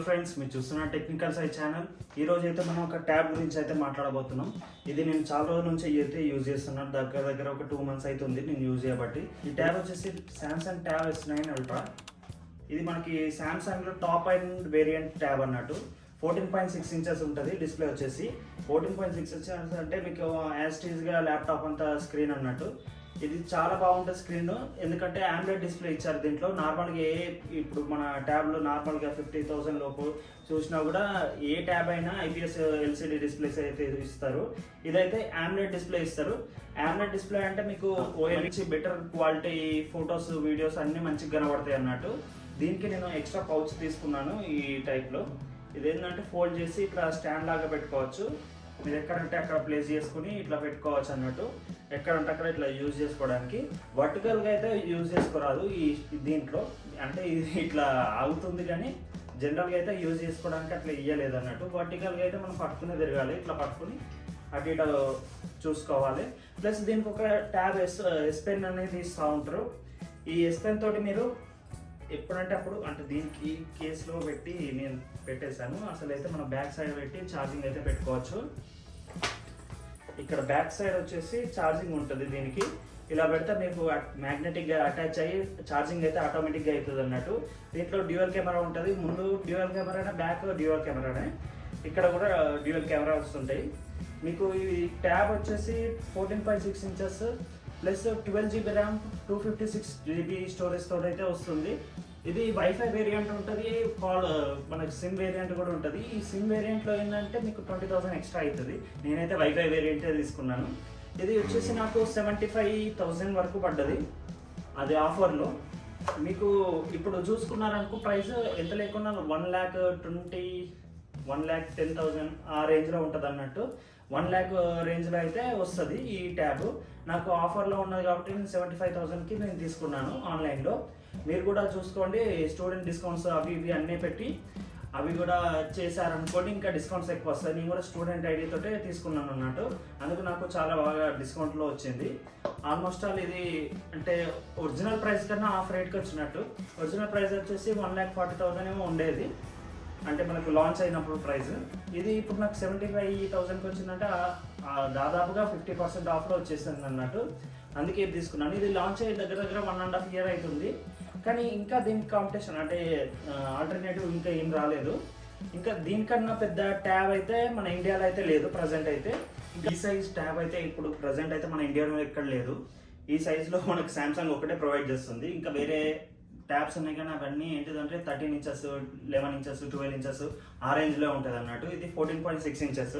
Friends, మీరు చూస్తున్న technical side channel. ఈ రోజు అయితే మనం ఒక ట్యాబ్ గురించి అయితే మాట్లాడబోతున్నాం. ఇది నేను చాలా రోజుల నుంచి అయితే యూజ్ చేస్తున్నాను. దగ్గర ఒక 2 months అవుతుంది నేను యూజ్ చేయబట్టి. ఈ ట్యాబ్ వచ్చేసి సామ్సంగ్ ట్యాబ్ S9 అల్ట్రా. ఇది మనకి సామ్సంగ్లో టాప్ అండ్ వేరియంట్ ట్యాబ్ అన్నట్టు. 14.6 inches ఉంటుంది డిస్ప్లే వచ్చేసి. 14.6 inches అంటే మీకు యాజ్ టీజ్గా ల్యాప్టాప్ అంతా స్క్రీన్ అన్నట్టు. ఇది చాలా బాగుంటుంది స్క్రీన్, ఎందుకంటే ఆండ్రాయిడ్ డిస్ప్లే ఇచ్చారు దీంట్లో. నార్మల్గా ఇప్పుడు మన ట్యాబ్లో నార్మల్గా 50,000 లోపు చూసినా కూడా ఏ ట్యాబ్ అయినా IPS LCD డిస్ప్లేస్ అయితే ఇస్తారు. ఇదైతే ఆండ్రాయిడ్ డిస్ప్లే ఇస్తారు. ఆండ్రాయిడ్ డిస్ప్లే అంటే మీకు OLED better quality photos videos అన్నీ మంచిగా కనబడతాయి అన్నట్టు. దీనికి నేను ఎక్స్ట్రా పౌచ్ తీసుకున్నాను ఈ టైప్లో. ఇదేంటంటే ఫోల్డ్ చేసి ఇట్లా స్టాండ్ లాగా పెట్టుకోవచ్చు. మీరు ఎక్కడంటే అక్కడ ప్లేస్ చేసుకుని ఇట్లా పెట్టుకోవచ్చు అన్నట్టు. ఎక్కడంటే అక్కడ ఇట్లా యూజ్ చేసుకోవడానికి. వర్టికల్గా అయితే యూజ్ చేసుకోరాదు ఈ దీంట్లో, అంటే ఇది ఇట్లా అవుతుంది కానీ జనరల్గా అయితే యూజ్ చేసుకోవడానికి అట్లా ఇవ్వలేదు అన్నట్టు. వర్టికల్గా అయితే మనం పట్టుకుని తిరగాలి, ఇట్లా పట్టుకుని అటు ఇటు చూసుకోవాలి. ప్లస్ దీనికి ఒక ట్యాబ్ S Pen అనేది ఇస్తూ ఉంటారు. ఈ S Pen తోటి మీరు ఎప్పుడంటే అప్పుడు, అంటే దీనికి కేసులో పెట్టి నేను పెట్టేశాను. అసలు అయితే మనం బ్యాక్ సైడ్ పెట్టి ఛార్జింగ్ అయితే పెట్టుకోవచ్చు. ఇక్కడ బ్యాక్ సైడ్ వచ్చేసి ఛార్జింగ్ ఉంటుంది దీనికి. ఇలా పెడితే మీకు మ్యాగ్నెటిక్గా అటాచ్ అయ్యి ఛార్జింగ్ అయితే ఆటోమేటిక్గా అవుతుంది అన్నట్టు. దీంట్లో డ్యూయల్ కెమెరా ఉంటుంది. ముందు డ్యూయల్ కెమెరానే, బ్యాక్ డ్యూయల్ కెమెరానే. ఇక్కడ కూడా డ్యూయల్ కెమెరా వస్తుంటాయి. మీకు ఈ ట్యాబ్ వచ్చేసి 14.6 inches plus 12 GB RAM, 256 GB storage తోటి అయితే వస్తుంది. ఇది వైఫై వేరియంట్ ఉంటుంది, మనకి సిమ్ వేరియంట్ కూడా ఉంటుంది. ఈ సిమ్ వేరియంట్లో ఏంటంటే మీకు 20,000 ఎక్స్ట్రా అవుతుంది. నేనైతే వైఫై వేరియంటే తీసుకున్నాను. ఇది వచ్చేసి నాకు 75,000 వరకు పడ్డది, అది ఆఫర్లో. మీకు ఇప్పుడు చూసుకున్నారనుకో ప్రైస్ ఎంత లేకున్నా 1,20,000 1,10,000 ఆ రేంజ్లో ఉంటుంది అన్నట్టు. 1 lakh రేంజ్లో అయితే వస్తుంది ఈ ట్యాబ్. నాకు ఆఫర్లో ఉన్నది కాబట్టి నేను 75,000కి నేను తీసుకున్నాను ఆన్లైన్లో. మీరు కూడా చూసుకోండి, స్టూడెంట్ డిస్కౌంట్స్ అవి ఇవి అన్నీ పెట్టి అవి కూడా చేశారనుకోండి ఇంకా డిస్కౌంట్స్ ఎక్కువ వస్తాయి. నేను కూడా స్టూడెంట్ ID తోటే తీసుకున్నాను అన్నట్టు. అందుకు నాకు చాలా బాగా డిస్కౌంట్లో వచ్చింది. ఆల్మోస్ట్ ఆల్ ఇది అంటే ఒరిజినల్ ప్రైస్ కన్నా హాఫ్ రేట్కి వచ్చినట్టు. ఒరిజినల్ ప్రైస్ వచ్చేసి 1,40,000 ఏమో ఉండేది, అంటే మనకు లాంచ్ అయినప్పుడు ప్రైస్. ఇది ఇప్పుడు నాకు 75,000కి వచ్చిందంటే దాదాపుగా 50% ఆఫ్లో వచ్చేసింది అన్నట్టు. అందుకే ఇది తీసుకున్నాను. ఇది లాంచ్ అయ్యే దగ్గర 1.5 year అవుతుంది. కానీ ఇంకా దీనికి కాంపిటీషన్ అంటే ఆల్టర్నేటివ్ ఇంకా ఏం రాలేదు. ఇంకా దీనికన్నా పెద్ద ట్యాబ్ అయితే మన ఇండియాలో అయితే లేదు ప్రజెంట్ అయితే. ఈ సైజ్ ట్యాబ్ అయితే ఇప్పుడు ప్రజెంట్ అయితే మన ఇండియాలో ఎక్కడ లేదు. ఈ సైజులో మనకు సామ్సంగ్ ఒకటే ప్రొవైడ్ చేస్తుంది. ఇంకా వేరే ట్యాబ్స్ ఉన్నాయి కానీ అవన్నీ ఏంటిదంటే 13 inches, 11 inches, 12 inches ఆ రేంజ్లో ఉంటుంది అన్నట్టు. ఇది 14.6 inches.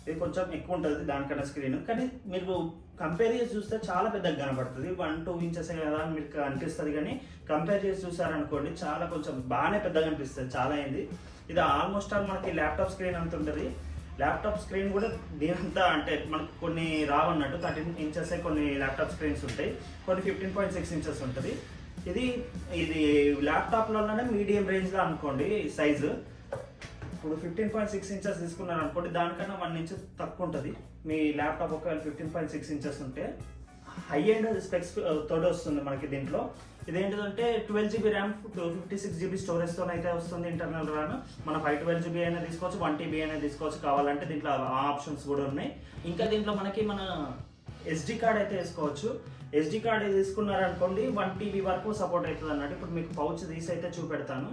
ఇది కొంచెం ఎక్కువ ఉంటుంది దానికన్నా స్క్రీన్. కానీ మీరు కంపేర్ చేసి చూస్తే చాలా పెద్దగా కనబడుతుంది. 1-2 inches కదా మీకు అనిపిస్తుంది, కానీ కంపేర్ చేసి చూసారనుకోండి చాలా కొంచెం బాగానే పెద్దగా అనిపిస్తుంది. చాలా అయింది. ఇది ఆల్మోస్ట్ ఆల్ మనకి ల్యాప్టాప్ స్క్రీన్ అంత ఉంటుంది. ల్యాప్టాప్ స్క్రీన్ కూడా దీనంతా అంటే మనకు కొన్ని రావన్నట్టు 13 inches కొన్ని ల్యాప్టాప్ స్క్రీన్స్ ఉంటాయి, కొన్ని 15.6 inches ఉంటుంది. ఇది ల్యాప్టాప్లలోనే మీడియం రేంజ్లో అనుకోండి సైజు. ఇప్పుడు 15.6 inches తీసుకున్నారు అనుకోండి, దానికన్నా 1 inch తక్కువ ఉంటుంది. మీ ల్యాప్టాప్ ఒకవేళ 15.6 inches ఉంటే హై ఎండ్ స్పెక్స్ తోటి వస్తుంది మనకి దీంట్లో. ఇదేంటిదంటే 12 GB ర్యామ్, 256 GB స్టోరేజ్తో అయితే వస్తుంది ఇంటర్నల్ ర్యామ్. మనం 512 GB అయినా తీసుకోవచ్చు, 1 TB అయినా తీసుకోవచ్చు కావాలంటే. దీంట్లో ఆ ఆప్షన్స్ కూడా ఉన్నాయి. ఇంకా దీంట్లో మనకి మన SD కార్డ్ అయితే వేసుకోవచ్చు. SD కార్డ్ తీసుకున్నారనుకోండి 1 TB వరకు సపోర్ట్ అవుతుంది అన్నట్టు. ఇప్పుడు మీకు పౌచ్ తీసి అయితే చూపెడతాను.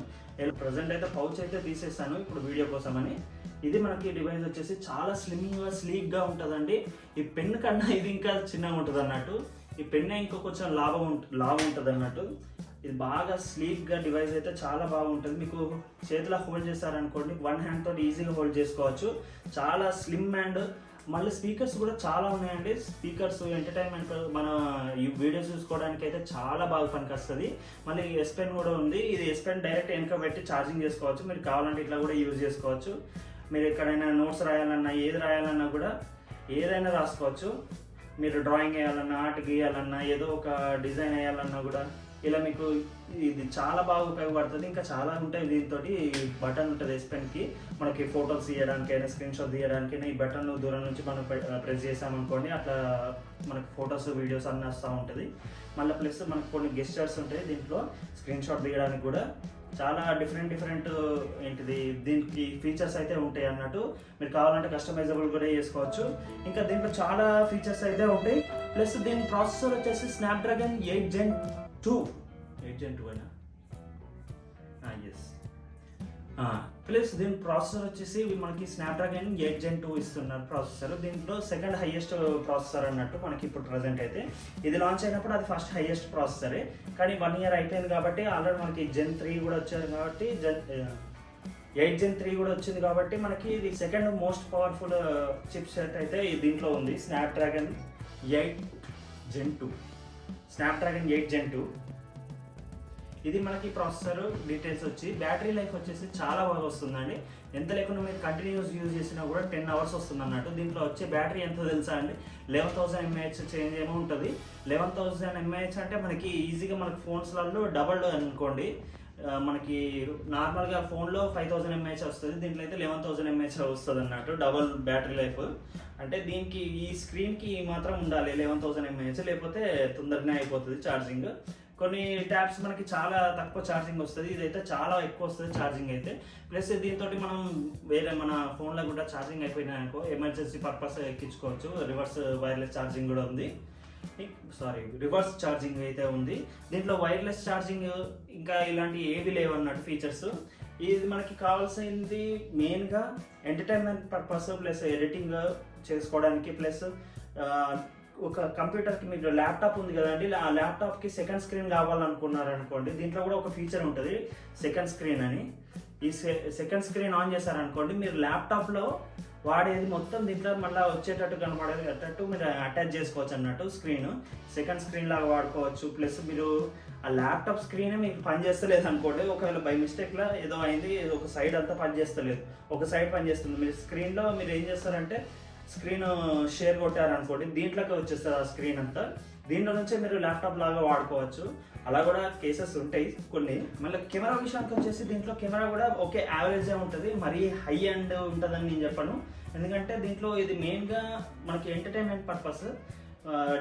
ప్రజెంట్ అయితే పౌచ్ అయితే తీసేస్తాను ఇప్పుడు వీడియో కోసమని. ఇది మనకి డివైస్ వచ్చేసి చాలా స్లిమ్గా స్లీక్గా ఉంటుందండి. ఈ పెన్ కన్నా ఇది ఇంకా చిన్నగా ఉంటుంది అన్నట్టు. ఈ పెన్ ఇంకా కొంచెం లాభం ఉంటుంది అన్నట్టు. ఇది బాగా స్లీక్గా డివైస్ అయితే చాలా బాగుంటుంది. మీకు చేతిలో హోల్డ్ చేస్తారనుకోండి 1 hand తోటి ఈజీగా హోల్డ్ చేసుకోవచ్చు. చాలా స్లిమ్ అండ్ మళ్ళీ స్పీకర్స్ కూడా చాలా ఉన్నాయండి. స్పీకర్స్ ఎంటర్టైన్మెంట్ మన ఈ వీడియోస్ చూసుకోవడానికి అయితే చాలా బాగా పనికొస్తుంది. మళ్ళీ S Pen కూడా ఉంది. ఇది S Pen డైరెక్ట్ వెనక పెట్టి ఛార్జింగ్ చేసుకోవచ్చు. మీరు కావాలంటే ఇట్లా కూడా యూజ్ చేసుకోవచ్చు. మీరు ఎక్కడైనా నోట్స్ రాయాలన్నా, ఏది రాయాలన్నా కూడా ఏదైనా రాసుకోవచ్చు. మీరు డ్రాయింగ్ వేయాలన్నా, ఆర్ట్ గీయాలన్నా, ఏదో ఒక డిజైన్ వేయాలన్నా కూడా ఇలా మీకు ఇది చాలా బాగా ఉపయోగపడుతుంది. ఇంకా చాలా ఉంటాయి. దీంతో బటన్ ఉంటుంది S Penకి, మనకి ఫొటోస్ తీయడానికైనా, స్క్రీన్ షాట్ తీయడానికైనా ఈ బటన్ దూరం నుంచి మనం ప్రెస్ చేసామనుకోండి అట్లా మనకి ఫొటోస్ వీడియోస్ అన్నీ వస్తూ ఉంటుంది. మళ్ళీ ప్లస్ మనకు కొన్ని గెస్చర్స్ ఉంటాయి దీంట్లో, స్క్రీన్ షాట్ తీయడానికి కూడా చాలా డిఫరెంట్ ఏంటిది దీనికి ఫీచర్స్ అయితే ఉంటాయి అన్నట్టు. మీరు కావాలంటే కస్టమైజబుల్ కూడా చేసుకోవచ్చు. ఇంకా దీంట్లో చాలా ఫీచర్స్ అయితే ఉంటాయి. ప్లస్ దీని ప్రాసెసర్ వచ్చేసి స్నాప్డ్రాగన్ 8 Gen 2 అయినా ఎస్. ప్లస్ దీని ప్రాసెసర్ వచ్చేసి మనకి స్నాప్డ్రాగన్ 8 Gen 2 ఇస్తున్నారు ప్రాసెసర్. దీంట్లో సెకండ్ హైయెస్ట్ ప్రాసెసర్ అన్నట్టు మనకి ఇప్పుడు ప్రజెంట్ అయితే. ఇది లాంచ్ అయినప్పుడు అది ఫస్ట్ హైయెస్ట్ ప్రాసెసరే, కానీ 1 year అయిపోయింది కాబట్టి ఆల్రెడీ మనకి Gen 3 కూడా వచ్చారు కాబట్టి 8 Gen 3 కూడా వచ్చింది కాబట్టి మనకి ఇది second most powerful chip set అయితే దీంట్లో ఉంది. స్నాప్డ్రాగన్ 8 Gen 2 స్నాప్డ్రాగన్ 8 Gen 2 ఇది మనకి ప్రాసెసర్ డీటెయిల్స్ వచ్చి. బ్యాటరీ లైఫ్ వచ్చేసి చాలా బాగా వస్తుందండి. ఎంత లేకుండా మీరు కంటిన్యూస్ యూజ్ చేసినా కూడా 10 hours వస్తుంది అన్నట్టు. దీంట్లో వచ్చే బ్యాటరీ ఎంతో తెలుసా అండి, 11,000 mAh చేంజ్ ఏమో ఉంటుంది. 11,000 mAh అంటే మనకి ఈజీగా మనకి ఫోన్స్లలో డబల్ అనుకోండి. మనకి నార్మల్గా ఫోన్లో 5,000 mAh వస్తుంది, దీంట్లో అయితే 11,000 mAh వస్తుంది అన్నట్టు. డబల్ బ్యాటరీ లైఫ్ అంటే దీనికి ఈ స్క్రీన్కి మాత్రం ఉండాలి 11,000 mAh, లేకపోతే తొందరగానే అయిపోతుంది ఛార్జింగ్. కొన్ని ట్యాబ్స్ మనకి చాలా తక్కువ ఛార్జింగ్ వస్తుంది, ఇదైతే చాలా ఎక్కువ వస్తుంది ఛార్జింగ్ అయితే. ప్లస్ దీంతో మనం వేరే మన ఫోన్లో కూడా ఛార్జింగ్ అయిపోయినాయి అనుకో ఎమర్జెన్సీ పర్పస్ ఎక్కించుకోవచ్చు. రివర్స్ వైర్లెస్ ఛార్జింగ్ కూడా ఉంది, రివర్స్ ఛార్జింగ్ అయితే ఉంది. దీంట్లో వైర్లెస్ ఛార్జింగ్ ఇంకా ఇలాంటి ఏవి లేవు అన్నట్టు ఫీచర్స్. ఇది మనకి కావాల్సింది మెయిన్గా ఎంటర్టైన్మెంట్ పర్పస్, ప్లస్ ఎడిటింగ్ చేసుకోవడానికి, ప్లస్ ఒక కంప్యూటర్కి మీకు ల్యాప్టాప్ ఉంది కదండి, ఆ ల్యాప్టాప్కి సెకండ్ స్క్రీన్ కావాలనుకున్నారనుకోండి, దీంట్లో కూడా ఒక ఫీచర్ ఉంటుంది సెకండ్ స్క్రీన్ అని. ఈ సెకండ్ స్క్రీన్ ఆన్ చేశారనుకోండి, మీరు ల్యాప్టాప్లో వాడేది మొత్తం దీంట్లో మళ్ళీ వచ్చేటట్టు కనబడేటట్టు మీరు అటాచ్ చేసుకోవచ్చు అన్నట్టు. స్క్రీన్ సెకండ్ స్క్రీన్ లాగా వాడుకోవచ్చు. ప్లస్ మీరు ఆ ల్యాప్టాప్ స్క్రీన్ మీకు పనిచేస్తలేదు అనుకోండి, ఒకవేళ బై మిస్టేక్లో ఏదో అయింది, ఒక సైడ్ అంతా పనిచేస్తలేదు, ఒక సైడ్ పనిచేస్తుంది, మీరు స్క్రీన్లో మీరు ఏం చేస్తారంటే స్క్రీన్ షేర్ కొట్టారనుకోండి, దీంట్లోకి వచ్చేస్తుంది ఆ స్క్రీన్ అంతా. దీంట్లో నుంచే మీరు ల్యాప్టాప్ లాగా వాడుకోవచ్చు. అలా కూడా కేసెస్ ఉంటాయి కొన్ని. మళ్ళీ కెమెరా విషయానికి వచ్చేసి దీంట్లో కెమెరా కూడా ఓకే యావరేజే ఉంటుంది, మరీ హై అండ్ ఉంటుందని నేను చెప్పను. ఎందుకంటే దీంట్లో ఇది మెయిన్గా మనకి ఎంటర్టైన్మెంట్ పర్పస్.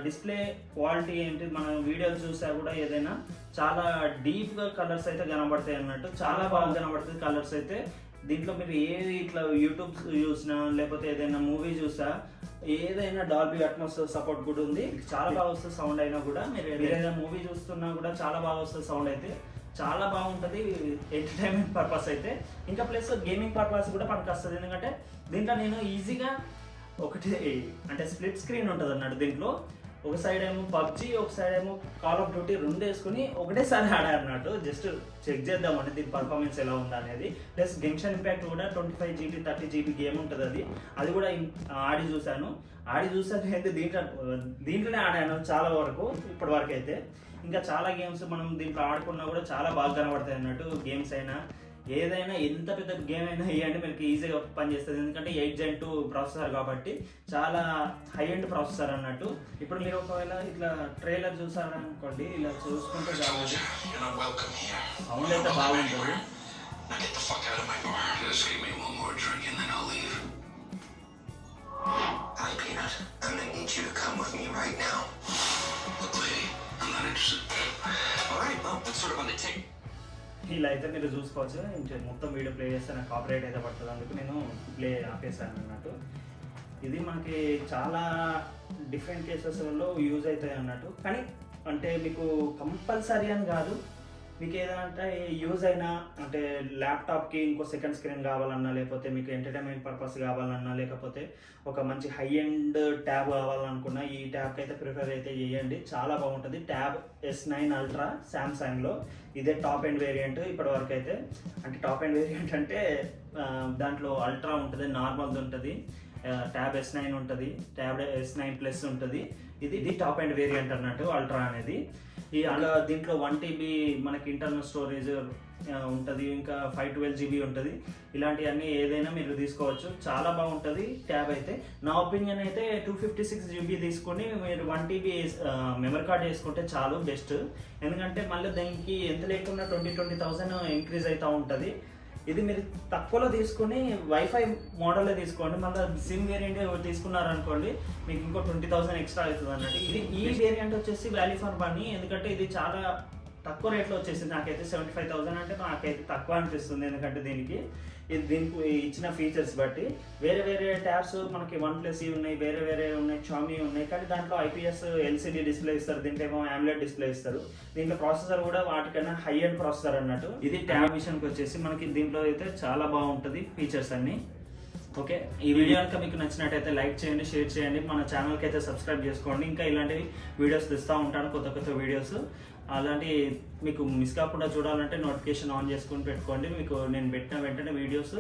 డిస్ప్లే క్వాలిటీ ఏంటి, మనం వీడియోలు చూసా కూడా ఏదైనా చాలా డీప్గా కలర్స్ అయితే కనబడతాయి అన్నట్టు, చాలా బాగా కనబడుతుంది కలర్స్ అయితే. దీంట్లో మీరు ఏది ఇట్లా యూట్యూబ్ చూసినా లేకపోతే ఏదైనా మూవీ చూసా ఏదైనా డాల్బీ అట్మాస్ సపోర్ట్ కూడా ఉంది, చాలా బాగా వస్తుంది సౌండ్ అయినా కూడా. మీరు ఏదైనా మూవీ చూస్తున్నా కూడా చాలా బాగా వస్తుంది సౌండ్ అయితే, చాలా బాగుంటుంది ఎంటర్టైన్మెంట్ పర్పస్ అయితే. ఇంకా ప్లస్ గేమింగ్ పర్పస్ కూడా పనికి వస్తుంది. ఎందుకంటే దీంట్లో నేను ఈజీగా ఒకటి అంటే స్ప్లిట్ స్క్రీన్ ఉంటుంది అన్నట్టు. దీంట్లో ఒక సైడ్ ఏమో పబ్జీ, ఒక సైడ్ ఏమో కాల్ ఆఫ్ డ్యూటీ, రెండు వేసుకుని ఒకటేసారి ఆడారన్నట్టు. జస్ట్ చెక్ చేద్దామండి దీని పర్ఫార్మెన్స్ ఎలా ఉందా అనేది. ప్లస్ గెన్షన్ ఇంపాక్ట్ కూడా 25 GB 30 GB గేమ్ ఉంటుంది, అది కూడా ఆడి చూశాను అయితే దీంట్లోనే ఆడాను చాలా వరకు ఇప్పటి వరకు అయితే. ఇంకా చాలా గేమ్స్ మనం దీంట్లో ఆడుకున్నా కూడా చాలా బాగా కనబడతాయి అన్నట్టు. గేమ్స్ అయినా ఏదైనా ఎంత పెద్ద గేమ్ అయినా ఇవ్వండి మీకు ఈజీగా పనిచేస్తుంది. ఎందుకంటే 8 Gen 2 ప్రాసెసర్ కాబట్టి చాలా హై ఎండ్ ప్రాసెసర్ అన్నట్టు. ఇప్పుడు మీరు ఒకవేళ ఇట్లా ట్రైలర్ చూసారనుకోండి, ఇలా చూసుకుంటే బాగుంటుంది, సౌండ్ అయితే బాగుంటుంది. ఇలా అయితే మీరు చూసుకోవచ్చు. మొత్తం వీడియో ప్లే చేస్తే నాకు కాపీరైట్ అయితే పడుతుంది, అందుకు నేను ప్లే ఆపేసాను అన్నట్టు. ఇది మనకి చాలా డిఫరెంట్ కేసెస్లలో యూజ్ అవుతాయి అన్నట్టు. కానీ అంటే మీకు కంపల్సరీ అని కాదు, మీకు ఏదంటే యూజ్ అయినా అంటే ల్యాప్టాప్కి ఇంకో సెకండ్ స్క్రీన్ కావాలన్నా, లేకపోతే మీకు ఎంటర్టైన్మెంట్ పర్పస్ కావాలన్నా, లేకపోతే ఒక మంచి హై ఎండ్ ట్యాబ్ కావాలనుకున్నా ఈ ట్యాబ్కి అయితే ప్రిఫర్ అయితే చేయండి, చాలా బాగుంటుంది. ట్యాబ్ S9 Ultra శాంసంగ్లో ఇదే టాప్ ఎండ్ వేరియంట్ ఇప్పటి వరకు అయితే. అంటే టాప్ ఎండ్ వేరియంట్ అంటే దాంట్లో అల్ట్రా ఉంటుంది, నార్మల్ది ఉంటుంది, ట్యాబ్ S9 ఉంటుంది, ట్యాబ్ S9 Plus ఉంటుంది. ఇది టాప్ ఎండ్ వేరియంట్ అన్నట్టు అల్ట్రా అనేది. దీంట్లో 1 TB మనకి ఇంటర్నల్ స్టోరేజ్ ఉంటుంది, ఇంకా 512 GB ఉంటుంది. ఇలాంటివన్నీ ఏదైనా మీరు తీసుకోవచ్చు, చాలా బాగుంటుంది ట్యాబ్ అయితే. నా ఒపీనియన్ అయితే 256 GB తీసుకొని మీరు 1 TB మెమరీ కార్డ్ వేసుకుంటే చాలు బెస్ట్. ఎందుకంటే మళ్ళీ దానికి ఎంత లేకుండా 20,000 ఇంక్రీజ్ అవుతూ ఉంటుంది. ఇది మీరు తక్కువలో తీసుకుని వైఫై మోడల్లో తీసుకోండి, మళ్ళీ సిమ్ వేరియంట్ తీసుకున్నారనుకోండి మీకు ఇంకో 20,000 ఎక్స్ట్రా అవుతుంది అన్నట్టు. ఈ వేరియంట్ వచ్చేసి వాల్యూ ఫర్ మనీ, ఎందుకంటే ఇది చాలా తక్కువ రేట్లో వచ్చేసింది. నాకైతే 75,000 అంటే నాకైతే తక్కువ అనిపిస్తుంది, ఎందుకంటే దీనికి దీనికి ఇచ్చిన ఫీచర్స్ బట్టి. వేరే వేరే ట్యాబ్స్ మనకి OnePlus ఉన్నాయి, వేరే వేరే ఉన్నాయి, Xiaomi ఉన్నాయి, కానీ దాంట్లో IPS LCD డిస్ప్లే ఇస్తారు, దీంట్లో AMOLED డిస్ప్లే ఇస్తారు. దీంట్లో ప్రాసెసర్ కూడా వాటికన్నా హై ఎండ్ ప్రాసెసర్ అన్నట్టు. ఇది ట్యాబ్ విషయానికి వచ్చేసి మనకి దీంట్లో అయితే చాలా బాగుంటుంది ఫీచర్స్ అన్ని. ఓకే, ఈ వీడియో కనుక మీకు నచ్చినట్టయితే లైక్ చేయండి, షేర్ చేయండి, మన ఛానల్కి అయితే సబ్స్క్రైబ్ చేసుకోండి. ఇంకా ఇలాంటివి వీడియోస్ తెస్తూ ఉంటాను, కొత్త కొత్త వీడియోస్. అలాంటి మీకు మిస్ కాకుండా చూడాలంటే నోటిఫికేషన్ ఆన్ చేసుకుని పెట్టుకోండి. మీకు నేను పెట్టిన వెంటనే వీడియోస్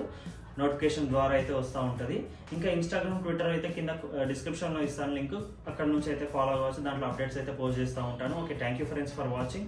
నోటిఫికేషన్ ద్వారా అయితే వస్తూ ఉంటుంది. ఇంకా ఇన్స్టాగ్రామ్, ట్విట్టర్ అయితే కింద డిస్క్రిప్షన్లో ఇస్తాను లింక్, అక్కడ నుంచి అయితే ఫాలో అవ్వచ్చు. దాంట్లో అప్డేట్స్ అయితే పోస్ట్ చేస్తూ ఉంటాను. Okay, thank you friends for watching.